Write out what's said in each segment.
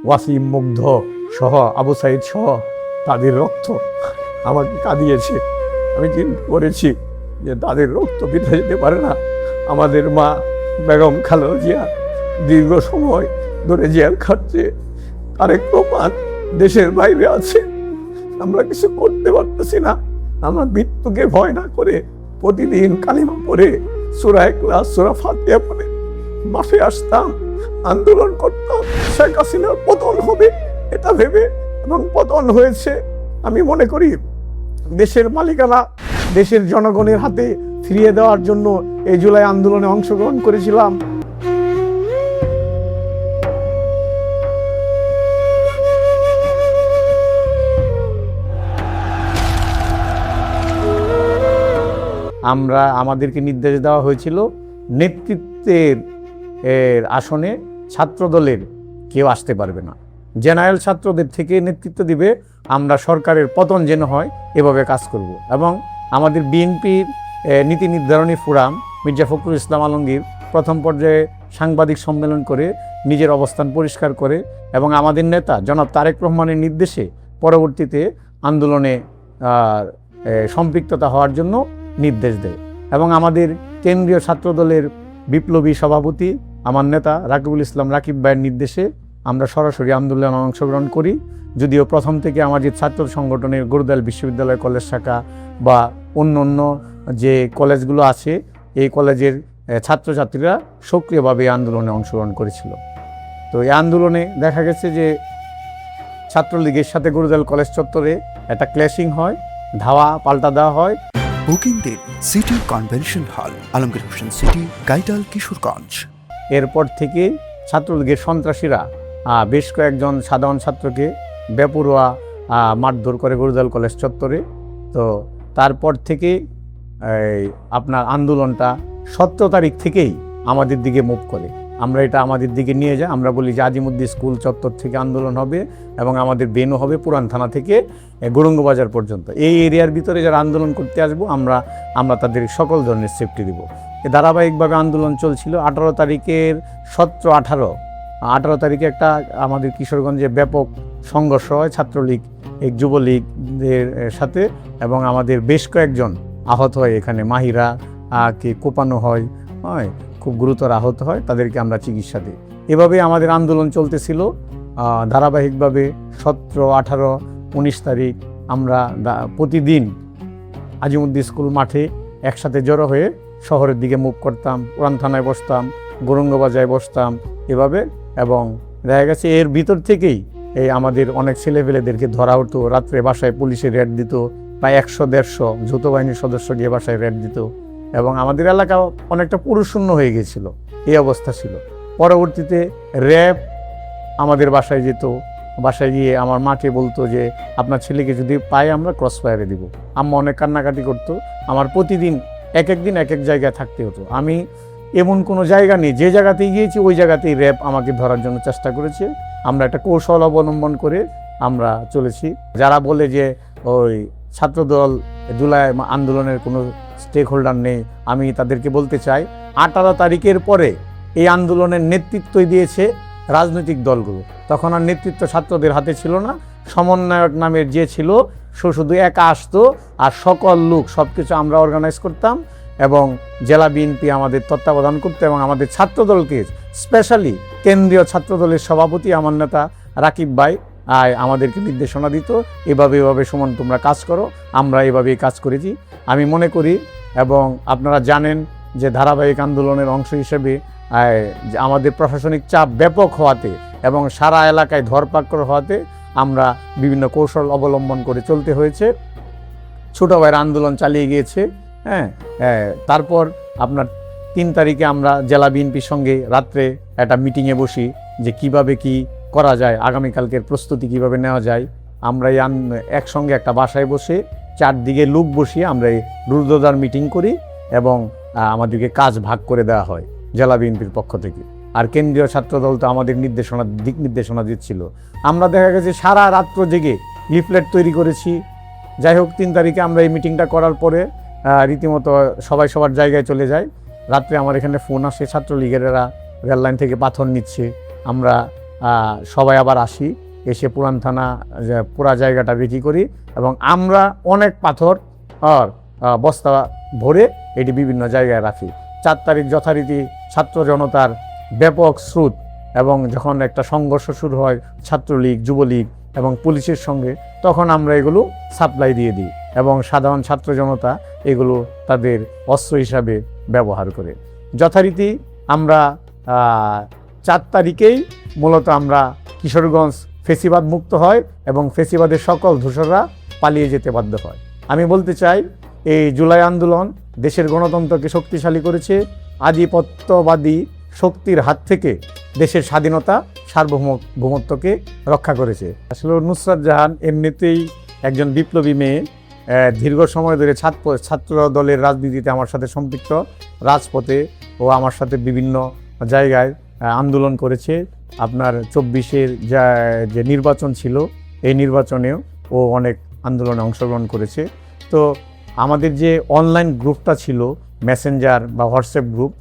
ওয়াসিম, মুগ্ধ সহ, আবু সাইদ সহ তাদের রক্ত আমাকে কাঁদিয়েছে। আমি চিন্তা করেছি যে তাদের রক্ত বৃথা যেতে পারে না। আমাদের মা বেগম খালেদা জিয়া দীর্ঘ সময় ধরে জেল খাটছে, আরেক প্রমাণ দেশের বাইরে আছে। আমরা কিছু করতে পারতেছি না। আমরা মৃত্যুকে ভয় না করে প্রতিদিন কালিমা পড়ে সূরা ইখলাস, সূরা ফাতিহা পড়ে মাঠে আসতাম, আন্দোলন করতাম। শেখ হাসিনার পতন হবে এটা ভেবে, এবং পতন হয়েছে। আমি মনে করি দেশের মালিকানা দেশের জনগণের হাতে ফিরিয়ে দেওয়ার জন্য এই জুলাই আন্দোলনে অংশগ্রহণ করেছিলাম। আমাদেরকে নির্দেশ দেওয়া হয়েছিল নেতৃত্বের আসনে ছাত্রদলের কেউ আসতে পারবে না, জেনারেল ছাত্রদের থেকে নেতৃত্ব দিবে। আমরা সরকারের পতন যেন হয় এভাবে কাজ করব। এবং আমাদের বিএনপির নীতি নির্ধারণী ফোরাম মির্জা ফখরুল ইসলাম আলমগীর প্রথম পর্যায়ে সাংবাদিক সম্মেলন করে নিজের অবস্থান পরিষ্কার করে, এবং আমাদের নেতা জনাব তারেক রহমানের নির্দেশে পরবর্তীতে আন্দোলনে সম্পৃক্ততা হওয়ার জন্য নির্দেশ দেয়। এবং আমাদের কেন্দ্রীয় ছাত্রদলের বিপ্লবী সভাপতি আমার নেতা রাকিবুল ইসলাম রাকিব ভাইয়ের নির্দেশে আমরা সরাসরি আন্দোলনে অংশগ্রহণ করি। যদিও প্রথম থেকে আমাদের ছাত্র সংগঠনের গরুদাল বিশ্ববিদ্যালয় কলেজ শাখা বা অন্য অন্য যে কলেজগুলো আছে এই কলেজের ছাত্রছাত্রীরা সক্রিয়ভাবে আন্দোলনে অংশগ্রহণ করেছিল। তো এই আন্দোলনে দেখা গেছে যে ছাত্রলীগের সাথে গরুদাল কলেজ চত্বরে একটা ক্ল্যাশিং হয়, ধাওয়া পাল্টা দেওয়া হয়। বুকিং দিন city convention hall, Alamgir Hossain city, Gaital, Kishoreganj. এরপর থেকে ছাত্রলীগের সন্ত্রাসীরা বেশ কয়েকজন সাধারণ ছাত্রকে বেপরোয়া মারধর করে গরুদাল কলেজ চত্বরে। তো তারপর থেকে আপনার আন্দোলনটা 17 তারিখ থেকেই আমাদের দিকে মুভ করে। আমরা এটা আমাদের দিকে নিয়ে যাই। আমরা বলি যে আজিমুদ্দিন স্কুল চত্বর থেকে আন্দোলন হবে এবং আমাদের বেনু হবে পুরান থানা থেকে গৌরঙ্গবাজার পর্যন্ত। এই এরিয়ার ভিতরে যারা আন্দোলন করতে আসবো আমরা তাদের সকল ধরনের সেফটি দিব। এ ধারাবাহিকভাবে আন্দোলন চলছিল। 18 তারিখের 18 তারিখে একটা আমাদের কিশোরগঞ্জে ব্যাপক সংঘর্ষ হয় ছাত্রলীগ যুবলীগদের সাথে, এবং আমাদের বেশ কয়েকজন আহত হয়। এখানে মাহিরা কে কোপানো হয়, খুব গুরুতর আহত হয়, তাদেরকে আমরা চিকিৎসা দিই। এভাবে আমাদের আন্দোলন চলতেছিল ধারাবাহিকভাবে। 17, 18, 19 তারিখ আমরা প্রতিদিন আজিমুদ্দিন স্কুল মাঠে একসাথে জড়ো হয়ে শহরের দিকে মুভ করতাম, পুরান থানায় বসতাম, গৌরঙ্গবাজারে বসতাম এভাবে। এবং দেখা গেছে এর ভিতর থেকেই এই আমাদের অনেক ছেলেপেলেদেরকে ধরা হতো। রাত্রে বাসায় পুলিশে রেড দিত, প্রায় 100-150 যৌথ বাহিনীর সদস্য গিয়ে বাসায় রেড দিত। এবং আমাদের এলাকা অনেকটা পুরুষশূন্য হয়ে গিয়েছিল, এই অবস্থা ছিল। পরবর্তীতে র্যাব আমাদের বাসায় যেত, বাসায় গিয়ে আমার মাকে বলতো যে আপনার ছেলেকে যদি পাই আমরা ক্রস ফায়ারে দিব। আম্মা অনেক কান্নাকাটি করতো। আমার প্রতিদিন এক এক দিন এক এক জায়গায় থাকতে হতো। আমি এমন কোনো জায়গা নেই, যে জায়গাতেই গিয়েছি ওই জায়গাতেই র্যাব আমাকে ধরার জন্য চেষ্টা করেছে। আমরা একটা কৌশল অবলম্বন করে আমরা চলেছি। যারা বলে যে ওই ছাত্রদল জুলাই আন্দোলনের কোনো স্টেক হোল্ডার নেই, আমি তাদেরকে বলতে চাই 18 তারিখের পরে এই আন্দোলনের নেতৃত্বই দিয়েছে রাজনৈতিক দলগুলো। তখন আর নেতৃত্ব ছাত্রদের হাতে ছিল না। সমন্বয়ক নামের যে ছিল সে শুধু একা আসতো, আর সকল লোক সব কিছু আমরা অর্গানাইজ করতাম, এবং জেলা বিএনপি আমাদের তত্ত্বাবধান করতো, এবং আমাদের ছাত্রদলকে স্পেশালি কেন্দ্রীয় ছাত্রদলের সভাপতি আমার নেতা রাকিব ভাই আমাদেরকে নির্দেশনা দিত, এভাবে সুমন তোমরা কাজ করো। আমরা এভাবেই কাজ করেছি। আমি মনে করি, এবং আপনারা জানেন যে ধারাবাহিক আন্দোলনের অংশ হিসেবে আমাদের প্রশাসনিক চাপ ব্যাপক হওয়াতে এবং সারা এলাকায় ধরপাকড় হওয়াতে আমরা বিভিন্ন কৌশল অবলম্বন করে চলতে হয়েছে। ছোট ভাইয়ের আন্দোলন চালিয়ে গিয়েছে। তারপর আপনার 3 তারিখে আমরা জেলা বিএনপির সঙ্গে রাত্রে একটা মিটিংয়ে বসি যে কিভাবে কি করা যায়, আগামীকালকের প্রস্তুতি কিভাবে নেওয়া যায়। আমরা একসঙ্গে একটা বাসায় বসে 4 দিকে লোক বসিয়ে আমরা এই রুদ্ধদ্বার মিটিং করি, এবং আমাদেরকে কাজ ভাগ করে দেওয়া হয় জেলা বিএনপির পক্ষ থেকে। আর কেন্দ্রীয় ছাত্রদল তো আমাদের দিক নির্দেশনা দিচ্ছিল। আমরা দেখা গেছে সারা রাত্র জেগে লিফলেট তৈরি করেছি। যাই হোক, 3 তারিখে আমরা এই মিটিংটা করার পরে রীতিমতো সবাই সবার জায়গায় চলে যায়। রাত্রে আমার এখানে ফোন আসে, ছাত্রলীগেরা রেললাইন থেকে পাথর নিচ্ছে। আমরা সবাই আবার আসি, এসে পুরান থানা পুরা জায়গাটা বিক্রি করি এবং আমরা অনেক পাথর আর বস্তা ভরে এটি বিভিন্ন জায়গায় রাখি। 4 তারিখ যথারীতি ছাত্র জনতার ব্যাপক স্রোত এবং যখন একটা সংঘর্ষ শুরু হয় ছাত্রলীগ, যুবলীগ এবং পুলিশের সঙ্গে, তখন আমরা এগুলো সাপ্লাই দিয়ে দিই এবং সাধারণ ছাত্র জনতা এগুলো তাদের অস্ত্র হিসাবে ব্যবহার করে। যথারীতি আমরা 4 তারিখেই মূলত আমরা কিশোরগঞ্জ ফেসিবাদ মুক্ত হয় এবং ফেসিবাদের সকল ধূসররা পালিয়ে যেতে বাধ্য হয়। আমি বলতে চাই, এই জুলাই আন্দোলন দেশের গণতন্ত্রকে শক্তিশালী করেছে, আধিপত্যবাদী শক্তির হাত থেকে দেশের স্বাধীনতা সার্বভৌমত্বকে রক্ষা করেছে। আসলে নুসরাত জাহান এমনিতেই একজন বিপ্লবী মেয়ে, দীর্ঘ সময় ধরে ছাত্র দলের রাজনীতিতে আমার সাথে সম্পৃক্ত, রাজপথে ও আমার সাথে বিভিন্ন জায়গায় আন্দোলন করেছে। আপনার 24-এর যে নির্বাচন ছিল, এই নির্বাচনেও ও অনেক আন্দোলনে অংশগ্রহণ করেছে। তো আমাদের যে অনলাইন গ্রুপটা ছিল, মেসেঞ্জার বা হোয়াটসঅ্যাপ গ্রুপ,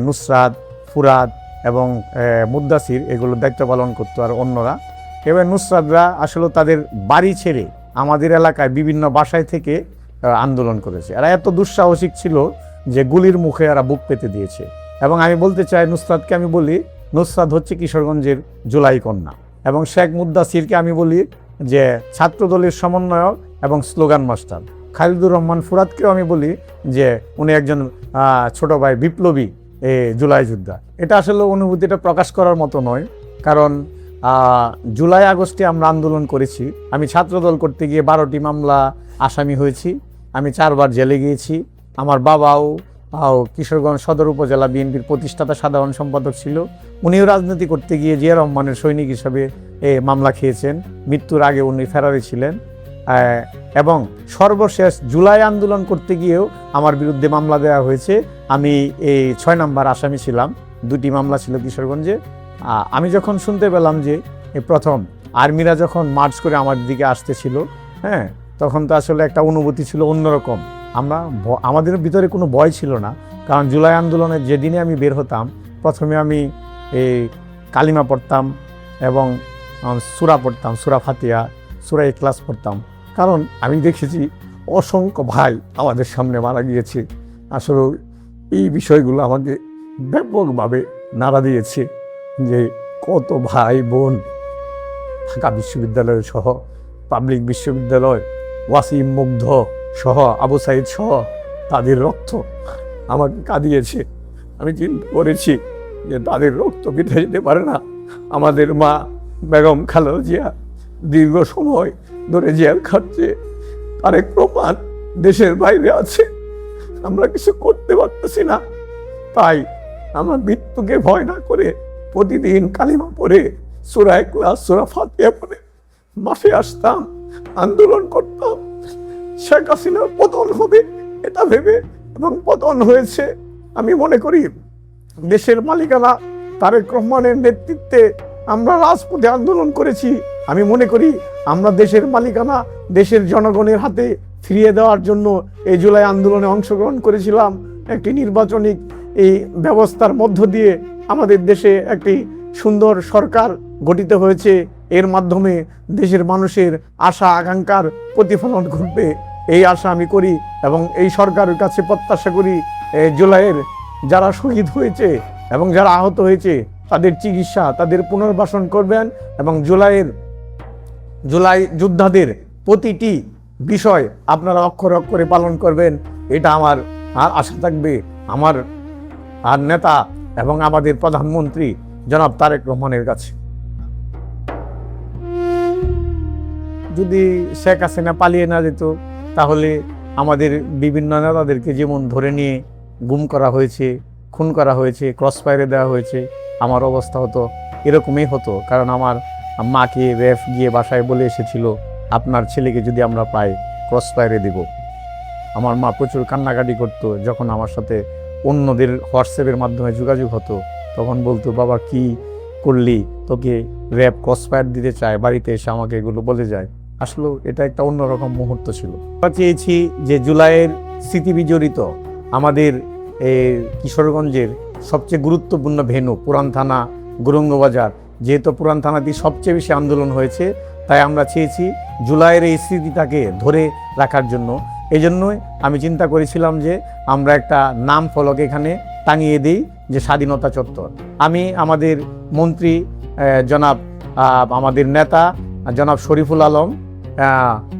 নুসরাত, ফুরাদ এবং মুদ্দাসির এগুলো দায়িত্ব পালন করতো আর অন্যরা। এবার নুসরাতরা আসলে তাদের বাড়ি ছেড়ে আমাদের এলাকায় বিভিন্ন বাসায় থেকে আন্দোলন করেছে। এরা এত দুঃসাহসিক ছিল যে গুলির মুখে এরা বুক পেতে দিয়েছে। এবং আমি বলতে চাই, নুসরাতকে আমি বলি নুসরাত হচ্ছে কিশোরগঞ্জের জুলাই কন্যা, এবং শেখ মুদ্দাসিরকে আমি বলি যে ছাত্রদলের সমন্বয়ক এবং স্লোগান মাস্টার। খালিদুর রহমান ফুরাদকেও আমি বলি যে উনি একজন ছোট ভাই, বিপ্লবী জুলাই যোদ্ধা। এটা আসলে অনুভূতিটা প্রকাশ করার মতো নয়, কারণ জুলাই আগস্টে আমরা আন্দোলন করেছি। আমি ছাত্রদল করতে গিয়ে 12টি মামলা আসামি হয়েছি, আমি 4 বার জেলে গিয়েছি। আমার বাবাও কিশোরগঞ্জ সদর উপজেলা বিএনপির প্রতিষ্ঠাতা সাধারণ সম্পাদক ছিল, উনিও রাজনীতি করতে গিয়ে জিয়া রহমানের সৈনিক হিসাবে মামলা খেয়েছেন। মৃত্যুর আগে উনি ফেরারে ছিলেন। এবং সর্বশেষ জুলাই আন্দোলন করতে গিয়েও আমার বিরুদ্ধে মামলা দেওয়া হয়েছে। আমি এই 6 নম্বর আসামি ছিলাম। 2টি মামলা ছিল কিশোরগঞ্জে। আমি যখন শুনতে পেলাম যে প্রথম আর্মিরা যখন মার্চ করে আমার দিকে আসতেছিল, হ্যাঁ, তখন তো আসলে একটা অনুভূতি ছিল অন্যরকম। আমাদের ভিতরে কোনো ভয় ছিল না, কারণ জুলাই আন্দোলনের যেদিনে আমি বের হতাম, প্রথমে আমি এই কালিমা পড়তাম এবং সূরা পড়তাম, সূরা ফাতিহা, সূরা ইখলাস পড়তাম, কারণ আমি দেখেছি অসংখ্য ভাই আমাদের সামনে মারা গিয়েছে। আসলে এই বিষয়গুলো আমাকে ব্যাপকভাবে নাড়া দিয়েছে যে কত ভাই বোন ঢাকা বিশ্ববিদ্যালয় সহ, পাবলিক বিশ্ববিদ্যালয়, ওয়াসিম মুগ্ধ সহ, আবু সাইদ সহ তাদের রক্ত আমাকে কাঁদিয়েছে। আমি চিন্তা করেছি যে তাদের রক্ত বৃথা যেতে পারে না। আমাদের মা বেগম খালেদা জিয়া দীর্ঘ সময় ধরে জেল খাটছে, তারেক রহমান দেশের বাইরে আছে, আমরা কিছু করতে পারতেছি না। তাই আমরা মৃত্যুকে ভয় না করে প্রতিদিন কালিমা পড়ে, সূরা ইখলাস, সূরা ফাতিহা পড়ে মাঠে আসতাম, আন্দোলন করতাম। শেখ হাসিনার পতন হবে এটা ভেবে, এবং পতন হয়েছে। আমি মনে করি দেশের মালিকানা তারেক রহমানের নেতৃত্বে আমরা রাজপথে আন্দোলন করেছি। আমি মনে করি আমরা দেশের মালিকানা দেশের জনগণের হাতে ফিরিয়ে দেওয়ার জন্য এই জুলাই আন্দোলনে অংশগ্রহণ করেছিলাম। একটি নির্বাচনিক এই ব্যবস্থার মধ্য দিয়ে আমাদের দেশে একটি সুন্দর সরকার গঠিত হয়েছে। এর মাধ্যমে দেশের মানুষের আশা আকাঙ্ক্ষার প্রতিফলন ঘটবে, এই আশা আমি করি এবং এই সরকারের কাছে প্রত্যাশা করি জুলাইয়ের যারা শহীদ হয়েছে এবং যারা আহত হয়েছে তাদের চিকিৎসা, তাদের পুনর্বাসন করবেন এবং জুলাই যোদ্ধাদের প্রতিটি বিষয় আপনারা অক্ষরে অক্ষরে পালন করবেন। এটা আমার আর আশা থাকবে আমার আর নেতা এবং আমাদের প্রধানমন্ত্রী জনাব তারেক রহমানের কাছে। যদি শেখ হাসিনা পালিয়ে না যেত, তাহলে আমাদের বিভিন্ন নেতাদেরকে যেমন ধরে নিয়ে গুম করা হয়েছে, খুন করা হয়েছে, ক্রসফায়ারে দেওয়া হয়েছে, আমার অবস্থা হতো এরকমই হতো। কারণ আমার মাকে রেফ গিয়ে বাসায় বলে এসেছিল, আপনার ছেলেকে যদি আমরা পাই ক্রসফায়ারে দেব। আমার মা প্রচুর কান্নাকাটি করতো। যখন আমার সাথে অন্যদের হোয়াটসঅ্যাপের মাধ্যমে যোগাযোগ হতো, তখন বলতো, বাবা কি করলি, তোকে র্যাব ক্রসফায়ার দিতে চায়, বাড়িতে এসে আমাকে এগুলো বলে যায়। আসলে এটা একটা অন্যরকম মুহূর্ত ছিল। আমরা চেয়েছি যে জুলাইয়ের স্মৃতি বিজড়িত আমাদের কিশোরগঞ্জের সবচেয়ে গুরুত্বপূর্ণ ভেন্যু পুরান থানা, গুরুঙ্গবাজার, যেহেতু পুরান থানাটি সবচেয়ে বেশি আন্দোলন হয়েছে, তাই আমরা চেয়েছি জুলাইয়ের এই স্মৃতিটাকে ধরে রাখার জন্য। এই জন্যই আমি চিন্তা করেছিলাম যে আমরা একটা নাম ফলক এখানে টাঙিয়ে দিই যে স্বাধীনতা চত্বর। আমি আমাদের মন্ত্রী জনাব আমাদের নেতা জনাব শরীফুল আলম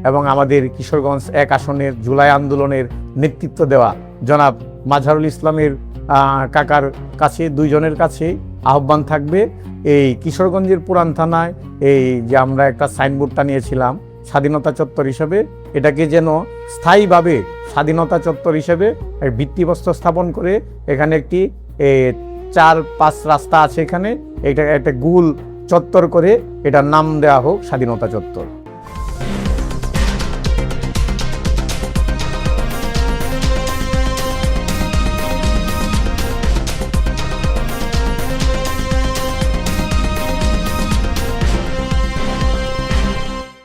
এবং আমাদের কিশোরগঞ্জ 1 আসনের জুলাই আন্দোলনের নেতৃত্ব দেওয়া জনাব মাজহারুল ইসলামের কাকার কাছে, দুইজনের কাছে আহ্বান থাকবে এই কিশোরগঞ্জের পুরান থানায় এই যে আমরা একটা সাইনবোর্ড টানিয়েছিলাম স্বাধীনতা চত্বর হিসেবে, এটাকে যেন স্থায়ীভাবে স্বাধীনতা চত্বর হিসেবে ভিত্তিপ্রস্তর স্থাপন করে এখানে একটি 4-5 রাস্তা আছে, এখানে এটা একটা গোল চত্বর করে এটার নাম দেওয়া হোক স্বাধীনতা চত্বর।